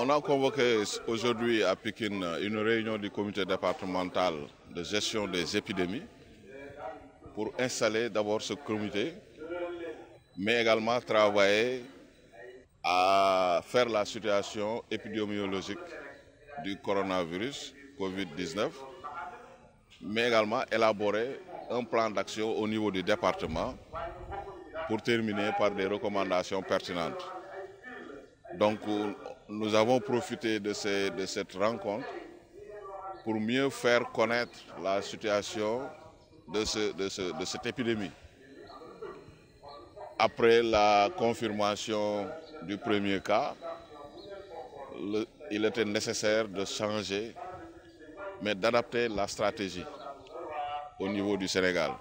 On a convoqué aujourd'hui à Pékin une réunion du comité départemental de gestion des épidémies pour installer d'abord ce comité, mais également travailler à faire la situation épidémiologique du coronavirus Covid-19, mais également élaborer un plan d'action au niveau du département pour terminer par des recommandations pertinentes. Donc nous avons profité de cette rencontre pour mieux faire connaître la situation de cette épidémie. Après la confirmation du premier cas, il était nécessaire de changer, mais d'adapter la stratégie au niveau du Sénégal.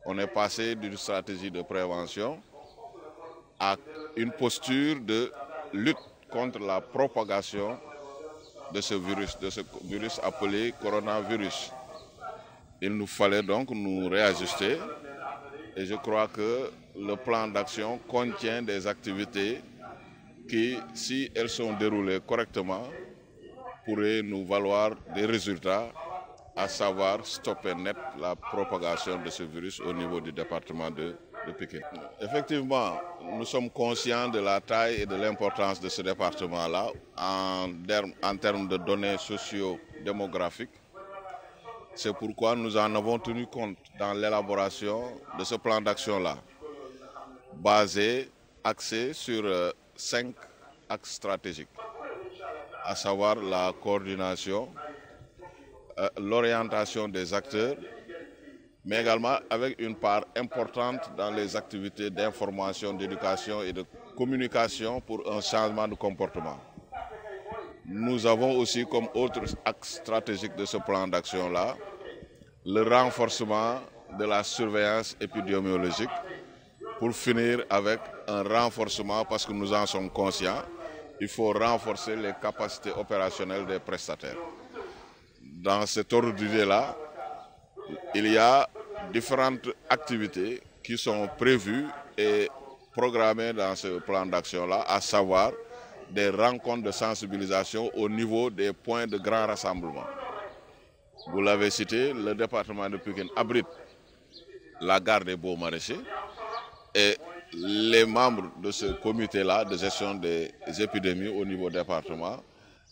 On est passé d'une stratégie de prévention à une posture de lutte contre la propagation de ce virus appelé coronavirus. Il nous fallait donc nous réajuster et je crois que le plan d'action contient des activités qui, si elles sont déroulées correctement, pourraient nous valoir des résultats, à savoir stopper net la propagation de ce virus au niveau du département de Pékin. Effectivement, nous sommes conscients de la taille et de l'importance de ce département-là en termes de données socio-démographiques. C'est pourquoi nous en avons tenu compte dans l'élaboration de ce plan d'action-là, axé sur 5 axes stratégiques, à savoir la coordination, l'orientation des acteurs, mais également avec une part importante dans les activités d'information, d'éducation et de communication pour un changement de comportement. Nous avons aussi comme autre axe stratégique de ce plan d'action-là le renforcement de la surveillance épidémiologique pour finir avec un renforcement, parce que nous en sommes conscients, il faut renforcer les capacités opérationnelles des prestataires. Dans cet ordre d'idée-là, il y a différentes activités qui sont prévues et programmées dans ce plan d'action-là, à savoir des rencontres de sensibilisation au niveau des points de grand rassemblement. Vous l'avez cité, le département de Pékin abrite la gare des Beaux-Maraîchers et les membres de ce comité-là de gestion des épidémies au niveau département,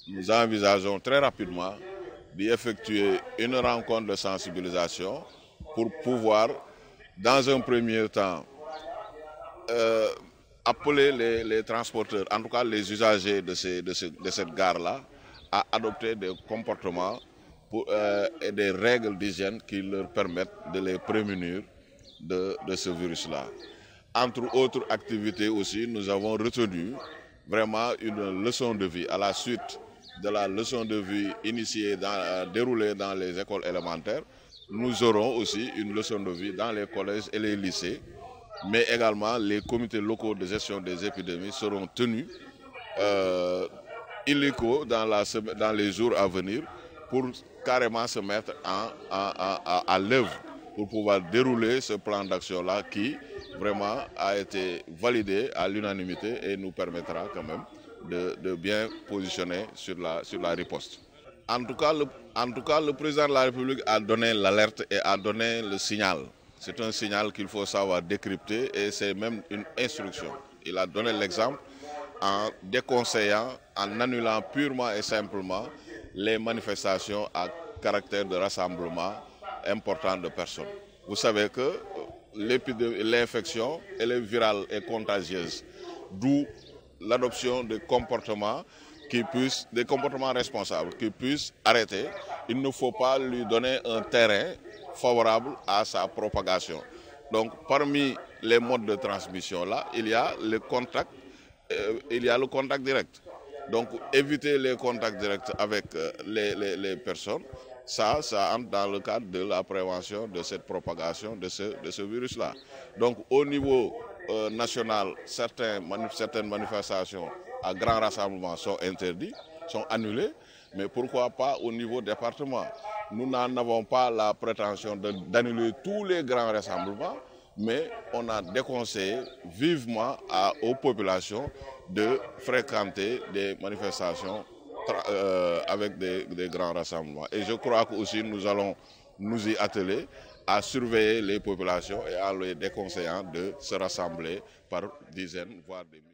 nous envisageons très rapidement d'y effectuer une rencontre de sensibilisation pour pouvoir, dans un premier temps, appeler les transporteurs, en tout cas les usagers de cette gare-là, à adopter des comportements et des règles d'hygiène qui leur permettent de les prémunir de ce virus-là. Entre autres activités aussi, nous avons retenu vraiment une leçon de vie à la suite de la leçon de vie déroulée dans les écoles élémentaires. Nous aurons aussi une leçon de vie dans les collèges et les lycées, mais également les comités locaux de gestion des épidémies seront tenus illico dans les jours à venir pour carrément se mettre à l'œuvre pour pouvoir dérouler ce plan d'action-là qui vraiment a été validé à l'unanimité et nous permettra quand même de bien positionner sur la riposte. En tout cas, le président de la République a donné l'alerte et a donné le signal. C'est un signal qu'il faut savoir décrypter et c'est même une instruction. Il a donné l'exemple en déconseillant, en annulant purement et simplement les manifestations à caractère de rassemblement important de personnes. Vous savez que l'infection, elle est virale et contagieuse, d'où l'adoption de comportements des comportements responsables qui puissent arrêter. Il ne faut pas lui donner un terrain favorable à sa propagation. Donc parmi les modes de transmission là, il y a le contact direct. Donc éviter les contacts directs avec les personnes, ça entre dans le cadre de la prévention de cette propagation de ce virus-là. Donc au niveau national, certaines manifestations à grand rassemblement sont interdites, sont annulées, mais pourquoi pas au niveau département? Nous n'en avons pas la prétention d'annuler tous les grands rassemblements, mais on a déconseillé vivement aux populations de fréquenter des manifestations avec des grands rassemblements. Et je crois que aussi nous allons nous y atteler à surveiller les populations et à les déconseillant de se rassembler par dizaines, voire des milliers.